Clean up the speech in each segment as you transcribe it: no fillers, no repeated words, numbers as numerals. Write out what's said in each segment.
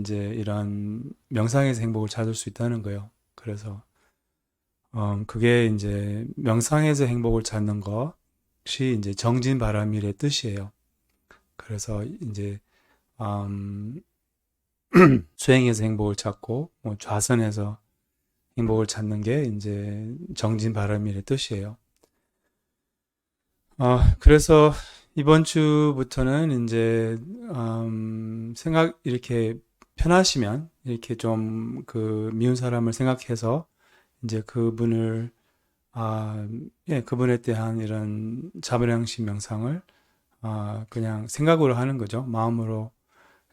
이제 이런 명상에서 행복을 찾을 수 있다는 거예요. 그래서 그게 이제 명상에서 행복을 찾는 것이 이제 정진바람일의 뜻이에요. 그래서 이제 음, 수행에서 행복을 찾고 뭐 좌선에서 행복을 찾는 게 이제 정진바람일의 뜻이에요. 그래서 이번 주부터는 이제 생각 이렇게 편하시면 이렇게 좀 그 미운 사람을 생각해서 이제 그분을 예, 그분에 대한 이런 자비량식 명상을 그냥 생각으로 하는 거죠. 마음으로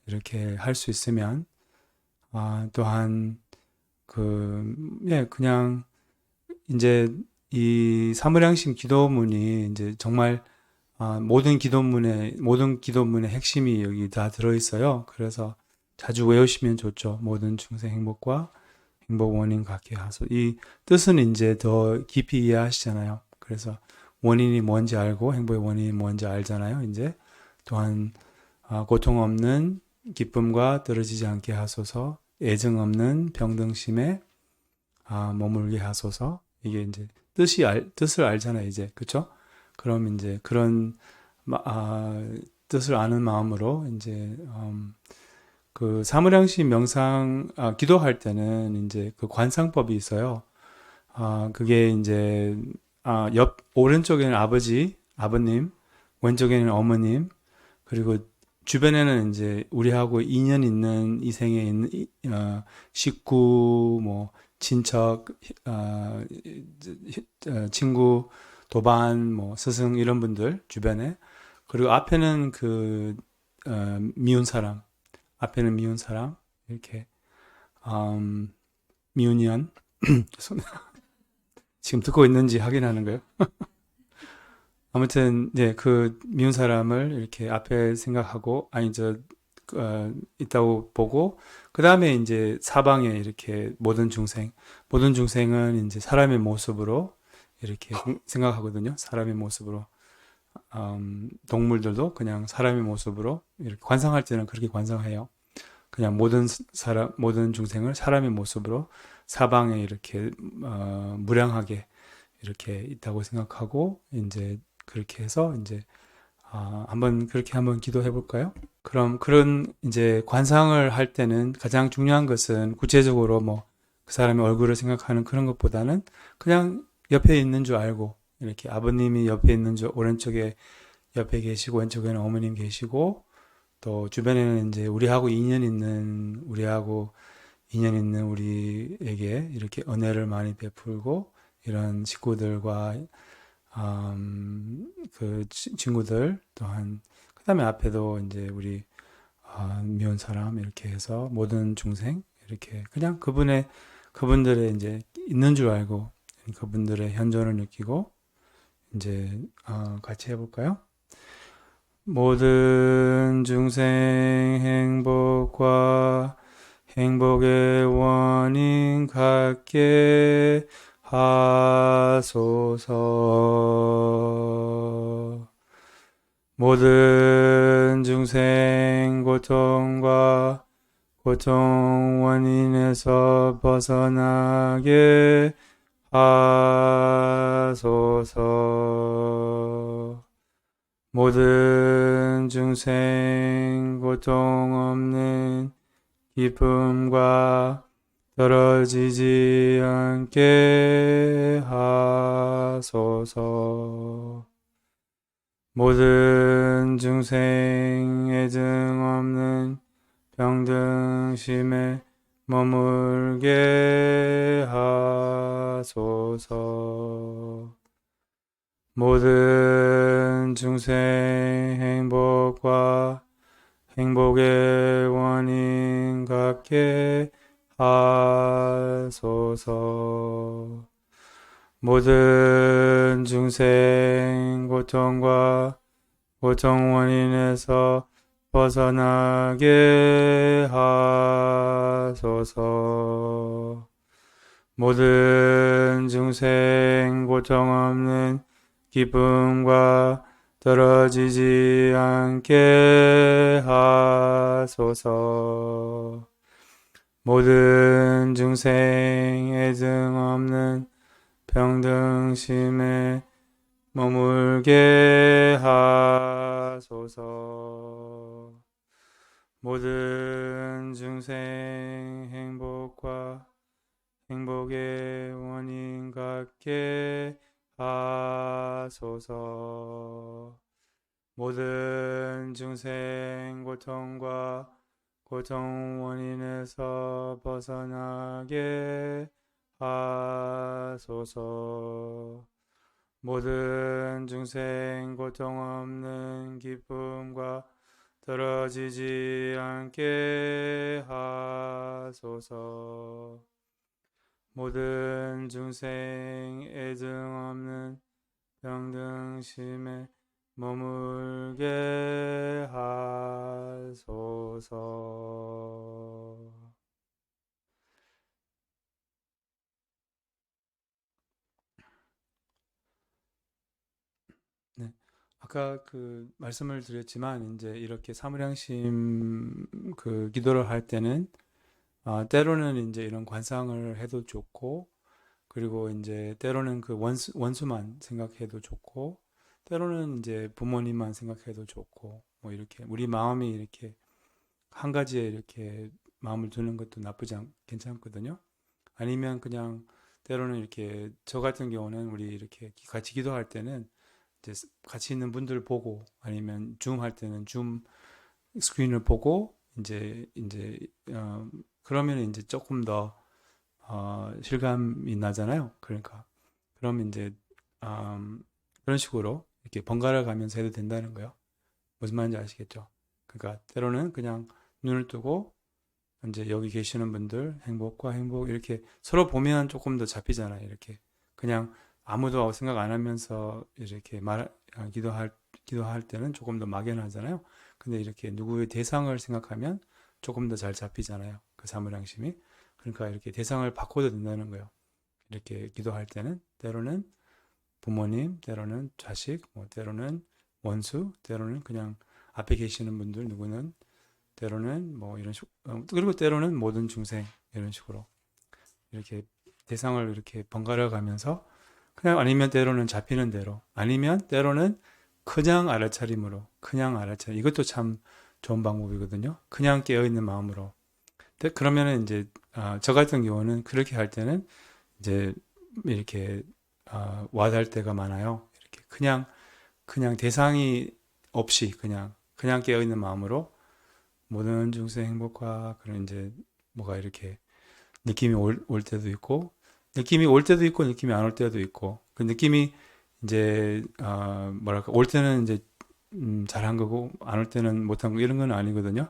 이렇게 할 수 있으면 또한 예, 그냥 이제 이 사무량심 기도문이 이제 정말 모든 기도문의 핵심이 여기 다 들어있어요. 그래서 자주 외우시면 좋죠. 모든 중생 행복과 행복 원인 갖게 하소. 이 뜻은 이제 더 깊이 이해하시잖아요. 그래서 원인이 뭔지 알고 행복의 원인이 뭔지 알잖아요. 이제 또한 고통 없는 기쁨과 떨어지지 않게 하소서. 애정 없는 병등심에 머물게 하소서. 이게 이제 뜻을 알잖아요. 이제 그쵸? 그럼 이제 그런 뜻을 아는 마음으로 이제 그 사무량심 명상 기도할 때는 이제 그 관상법이 있어요. 그게 이제 옆 오른쪽에는 아버님, 왼쪽에는 어머님, 그리고 주변에는 이제 우리하고 인연 있는 이생에 있는 식구, 뭐 친척, 친구, 도반, 뭐 스승 이런 분들 주변에, 그리고 앞에는 미운 사람, 앞에는 미운 사람 이렇게 음, 미운년 지금 듣고 있는지 확인하는 거예요. 아무튼 네, 그 미운 사람을 이렇게 앞에 생각하고 있다고 보고 그 다음에 이제 사방에 이렇게 모든 중생은 이제 사람의 모습으로 이렇게 생각하거든요. 사람의 모습으로 동물들도 그냥 사람의 모습으로 이렇게 관상할 때는 그렇게 관상해요. 그냥 모든 중생을 사람의 모습으로 사방에 이렇게 무량하게 이렇게 있다고 생각하고 이제 그렇게 해서 이제 한번 기도해 볼까요? 그럼 그런 이제 관상을 할 때는 가장 중요한 것은 구체적으로 뭐 그 사람의 얼굴을 생각하는 그런 것보다는 그냥 옆에 있는 줄 알고 이렇게 아버님이 옆에 있는 줄 오른쪽에 옆에 계시고 왼쪽에는 어머님 계시고 또 주변에는 이제 우리하고 인연 있는 우리에게 이렇게 은혜를 많이 베풀고 이런 식구들과 친구들 또한 그다음에 앞에도 이제 우리 미운 사람 이렇게 해서 모든 중생 이렇게 그냥 그분들의 이제 있는 줄 알고 그분들의 현존을 느끼고 이제 같이 해볼까요? 모든 중생 행복과 행복의 원인 갖게 하소서. 모든 중생 고통과 고통 원인에서 벗어나게 하소서. 모든 중생 고통 없는 기쁨과 떨어지지 않게 하소서. 모든 중생 애증 없는 병등심에 머물게 하소서. 모든 중생 행복과 행복의 원인 갖게 하소서. 모든 중생 고통과 고통 원인에서 벗어나게 하소서. 모든 중생 고통 없는 기쁨과 떨어지지 않게 하소서. 모든 중생 애증 없는 평등심에 머물게 하소서. 모든 중생 행복과 행복의 원인 같게 하소서. 모든 중생 고통과 고통 원인에서 벗어나게 하소서. 모든 중생 고통 없는 기쁨과 떨어지지 않게 하소서. 모든 중생 애증 없는 평등심에 머물게 하소서. 네. 아까 그 말씀을 드렸지만 이제 이렇게 사무량심 그 기도를 할 때는 때로는 이제 이런 관상을 해도 좋고 그리고 이제 때로는 그 원수만 생각해도 좋고 때로는 이제 부모님만 생각해도 좋고 뭐 이렇게 우리 마음이 이렇게 한 가지에 이렇게 마음을 두는 것도 괜찮거든요. 아니면 그냥 때로는 이렇게 저 같은 경우는 우리 이렇게 같이 기도할 때는 이제 같이 있는 분들 보고 아니면 줌 할 때는 줌 스크린을 보고 이제 그러면 이제 조금 더 실감이 나잖아요. 그러니까 그러면 이제 그런 식으로 이렇게 번갈아 가면서 해도 된다는 거예요. 무슨 말인지 아시겠죠? 그러니까 때로는 그냥 눈을 뜨고 이제 여기 계시는 분들 행복과 행복 이렇게 서로 보면 조금 더 잡히잖아요. 이렇게 그냥 아무도 생각 안 하면서 이렇게 기도할 때는 조금 더 막연하잖아요. 근데 이렇게 누구의 대상을 생각하면 조금 더 잘 잡히잖아요. 그 사무량심이. 그러니까 이렇게 대상을 바꿔도 된다는 거예요. 이렇게 기도할 때는 때로는 부모님, 때로는 자식, 뭐 때로는 원수, 때로는 그냥 앞에 계시는 분들 누구는 때로는 뭐 이런 식 그리고 때로는 모든 중생 이런 식으로 이렇게 대상을 이렇게 번갈아 가면서 그냥 아니면 때로는 잡히는 대로 아니면 때로는 그냥 알아차림 이것도 참 좋은 방법이거든요. 그냥 깨어있는 마음으로 그러면은 이제 저 같은 경우는 그렇게 할 때는 이제 이렇게 와닿을 때가 많아요. 이렇게 그냥 대상이 없이 그냥 깨어있는 마음으로 모든 중생 행복과 그런 이제 뭐가 이렇게 느낌이 올 때도 있고 느낌이 올 때도 있고 느낌이 안 올 때도 있고 그 느낌이 이제 뭐랄까 올 때는 이제 잘한 거고 안 올 때는 못한 거 이런 건 아니거든요.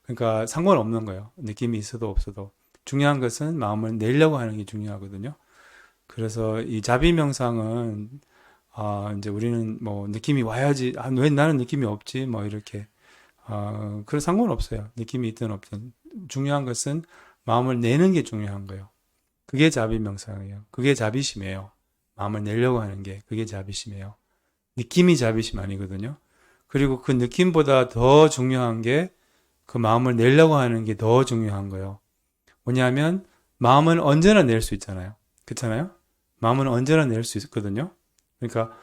그러니까 상관없는 거예요. 느낌이 있어도 없어도 중요한 것은 마음을 내려고 하는 게 중요하거든요. 그래서 이 자비 명상은 이제 우리는 뭐 느낌이 와야지 왜 나는 느낌이 없지 뭐 이렇게 그런 상관없어요. 느낌이 있든 없든 중요한 것은 마음을 내는 게 중요한 거예요. 그게 자비 명상이에요. 그게 자비심이에요. 마음을 내려고 하는 게 그게 자비심이에요. 느낌이 자비심 아니거든요. 그리고 그 느낌보다 더 중요한 게 그 마음을 내려고 하는 게 더 중요한 거예요. 뭐냐면 마음은 언제나 낼 수 있잖아요. 그렇잖아요? 마음은 언제나 낼 수 있거든요. 그러니까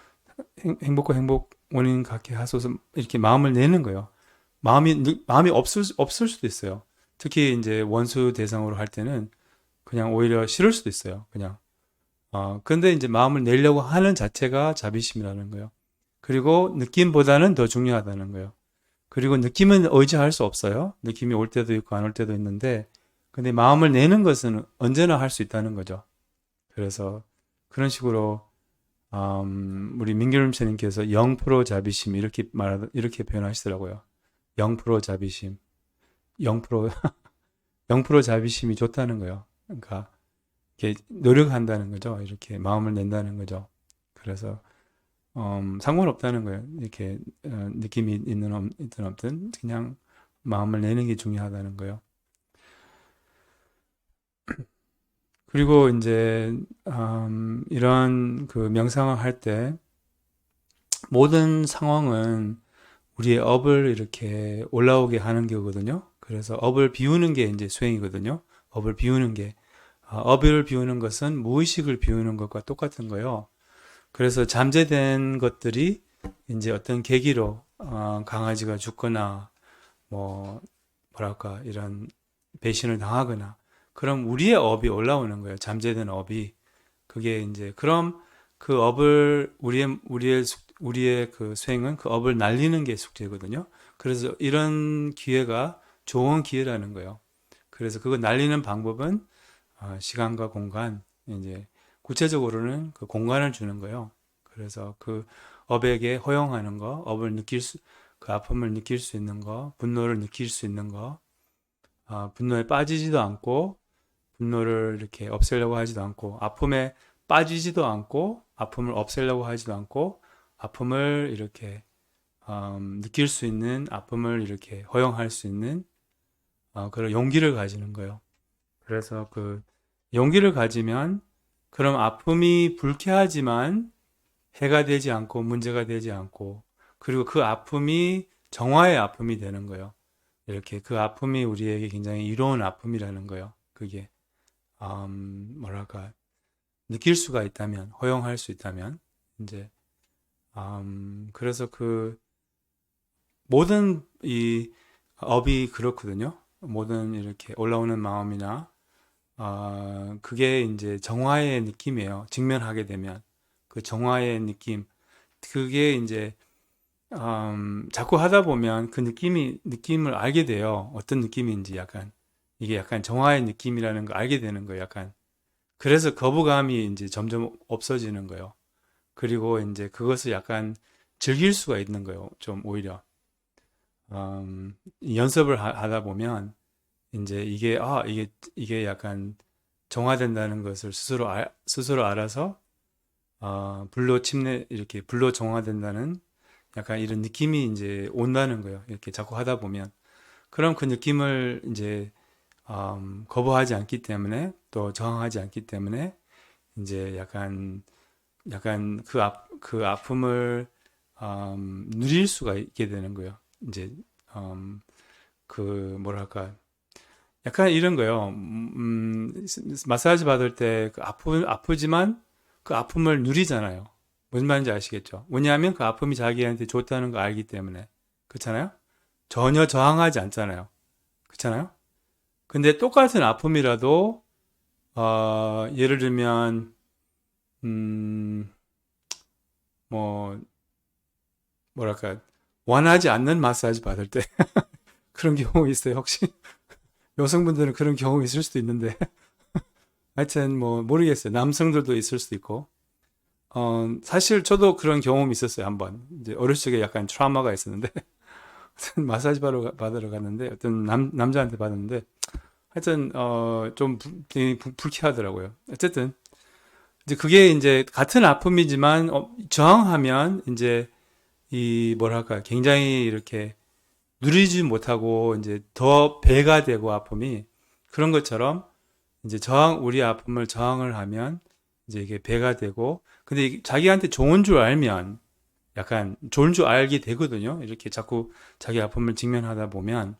행복과 행복 원인 같게 하소서 이렇게 마음을 내는 거예요. 마음이 없을 수도 있어요. 특히 이제 원수 대상으로 할 때는 그냥 오히려 싫을 수도 있어요. 그냥. 근데 이제 마음을 내려고 하는 자체가 자비심이라는 거예요. 그리고 느낌보다는 더 중요하다는 거예요. 그리고 느낌은 의지할 수 없어요. 느낌이 올 때도 있고 안 올 때도 있는데, 근데 마음을 내는 것은 언제나 할 수 있다는 거죠. 그래서 그런 식으로 우리 민규름 선생님께서 0% 자비심 이렇게 표현하시더라고요. 0% 자비심, 0% 0% 자비심이 좋다는 거예요. 그러니까 이렇게 노력한다는 거죠. 이렇게 마음을 낸다는 거죠. 그래서 상관없다는 거예요. 이렇게 느낌이 있든 없든 그냥 마음을 내는 게 중요하다는 거예요. 그리고 이제 이런 그 명상을 할 때 모든 상황은 우리의 업을 이렇게 올라오게 하는 거거든요. 그래서 업을 비우는 게 이제 수행이거든요. 업을 비우는 게. 업을 비우는 것은 무의식을 비우는 것과 똑같은 거예요. 그래서 잠재된 것들이 이제 어떤 계기로 강아지가 죽거나 뭐 뭐랄까 이런 배신을 당하거나 그럼 우리의 업이 올라오는 거예요. 잠재된 업이. 그게 이제 그럼 그 업을 우리의 그 수행은 그 업을 날리는 게 숙제거든요. 그래서 이런 기회가 좋은 기회라는 거예요. 그래서 그거 날리는 방법은 시간과 공간, 이제 구체적으로는 그 공간을 주는 거예요. 그래서 그 업에게 허용하는 거, 그 아픔을 느낄 수 있는 거, 분노를 느낄 수 있는 거, 분노에 빠지지도 않고, 분노를 이렇게 없애려고 하지도 않고, 아픔에 빠지지도 않고, 아픔을 없애려고 하지도 않고, 아픔을 이렇게 느낄 수 있는, 아픔을 이렇게 허용할 수 있는 그런 용기를 가지는 거예요. 그래서 그 용기를 가지면 그럼 아픔이 불쾌하지만 해가 되지 않고 문제가 되지 않고 그리고 그 아픔이 정화의 아픔이 되는 거예요. 이렇게 그 아픔이 우리에게 굉장히 이로운 아픔이라는 거예요. 그게 뭐랄까 느낄 수가 있다면 허용할 수 있다면 이제 그래서 그 모든 이 업이 그렇거든요. 모든 이렇게 올라오는 마음이나 그게 이제 정화의 느낌이에요. 직면하게 되면 그 정화의 느낌 그게 이제 자꾸 하다 보면 그 느낌을 알게 돼요. 어떤 느낌인지 약간 이게 약간 정화의 느낌이라는 걸 알게 되는 거예요. 약간 그래서 거부감이 이제 점점 없어지는 거예요. 그리고 이제 그것을 약간 즐길 수가 있는 거예요. 좀 오히려 연습을 하다 보면 이제 이게 약간 정화된다는 것을 스스로 알아서 이렇게 불로 정화된다는 약간 이런 느낌이 이제 온다는 거예요. 이렇게 자꾸 하다 보면. 그럼 그 느낌을 이제 거부하지 않기 때문에 또 저항하지 않기 때문에 이제 약간 그 아픔을 누릴 수가 있게 되는 거예요. 이제 그 뭐랄까 약간 이런 거요. 마사지 받을 때 그 아프지만 그 아픔을 누리잖아요. 무슨 말인지 아시겠죠? 왜냐하면 그 아픔이 자기한테 좋다는 거 알기 때문에. 그렇잖아요? 전혀 저항하지 않잖아요. 그렇잖아요? 근데 똑같은 아픔이라도, 예를 들면, 음, 뭐, 뭐랄까, 원하지 않는 마사지 받을 때 그런 경우 있어요, 혹시? 여성분들은 그런 경우 있을 수도 있는데. 하여튼 뭐 모르겠어요. 남성들도 있을 수도 있고. 사실 저도 그런 경험이 있었어요, 한번. 이제 어렸을 적에 약간 트라우마가 있었는데, 마사지 받으러 갔는데, 어떤 남자한테 받았는데, 하여튼, 좀 되게 불쾌하더라고요. 어쨌든, 이제 그게 이제 같은 아픔이지만, 저항하면, 이제, 뭐랄까, 굉장히 이렇게 누리지 못하고, 이제 더 배가 되고, 아픔이. 그런 것처럼, 이제 우리 아픔을 저항을 하면, 이제 이게 배가 되고, 근데 자기한테 좋은 줄 알면, 약간 좋은 줄 알게 되거든요. 이렇게 자꾸 자기 아픔을 직면하다 보면.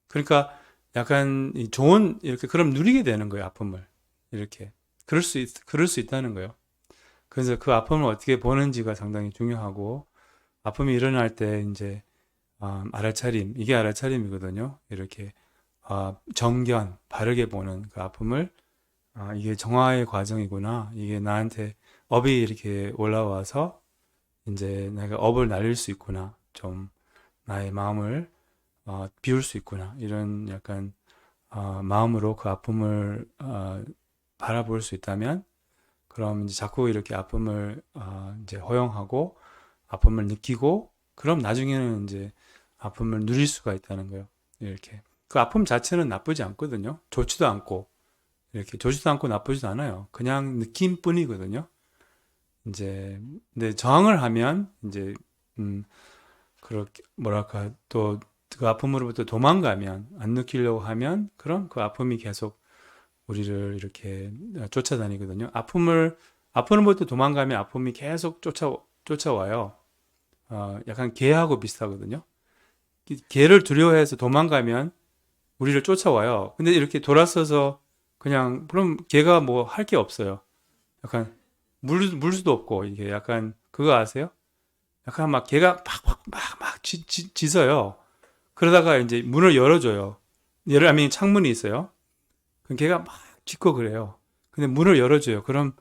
그러니까 약간 이렇게 그럼 누리게 되는 거예요, 아픔을. 이렇게. 그럴 수 있다는 거예요. 그래서 그 아픔을 어떻게 보는지가 상당히 중요하고, 아픔이 일어날 때 이제, 알아차림, 이게 알아차림이거든요. 이렇게, 정견, 바르게 보는 그 아픔을, 이게 정화의 과정이구나. 이게 나한테 업이 이렇게 올라와서, 이제 내가 업을 날릴 수 있구나. 좀 나의 마음을 비울 수 있구나. 이런 약간 마음으로 그 아픔을 바라볼 수 있다면 그럼 이제 자꾸 이렇게 아픔을 이제 허용하고 아픔을 느끼고 그럼 나중에는 이제 아픔을 누릴 수가 있다는 거예요. 이렇게 그 아픔 자체는 나쁘지 않거든요. 좋지도 않고 이렇게 좋지도 않고 나쁘지도 않아요. 그냥 느낌뿐이거든요. 이제 근데 저항을 하면 이제 그렇게 뭐랄까 또 그 아픔으로부터 도망가면 안 느끼려고 하면 그럼 그 아픔이 계속 우리를 이렇게 쫓아다니거든요. 아픔으로부터 도망가면 아픔이 계속 쫓아와요. 약간 개하고 비슷하거든요. 개를 두려워해서 도망가면 우리를 쫓아와요. 근데 이렇게 돌아서서 그냥 그럼 걔가 뭐 할 게 없어요. 약간 물 수도 없고 이게 약간 그거 아세요? 약간 막 걔가 막 짖어요. 그러다가 이제 문을 열어줘요. 예를 들면 창문이 있어요. 그럼 걔가 막 짖고 그래요. 근데 문을 열어줘요. 그럼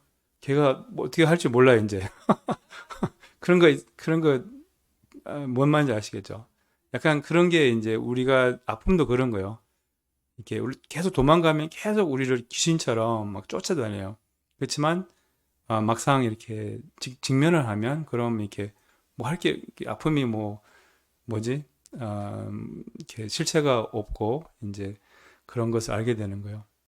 걔가 뭐 어떻게 할지 몰라요, 이제. 그런 거, 뭔 말인지 아시겠죠? 약간 그런 게 이제 우리가 아픔도 그런 거예요. 이렇게 계속 도망가면 계속 우리를 귀신처럼 막 쫓아다녀요. 그렇지만, 막상 이렇게 직면을 하면, 그럼 이렇게 뭐 할 게, 아픔이 뭐지? 이렇게 실체가 없고, 이제 그런 것을 알게 되는 거예요.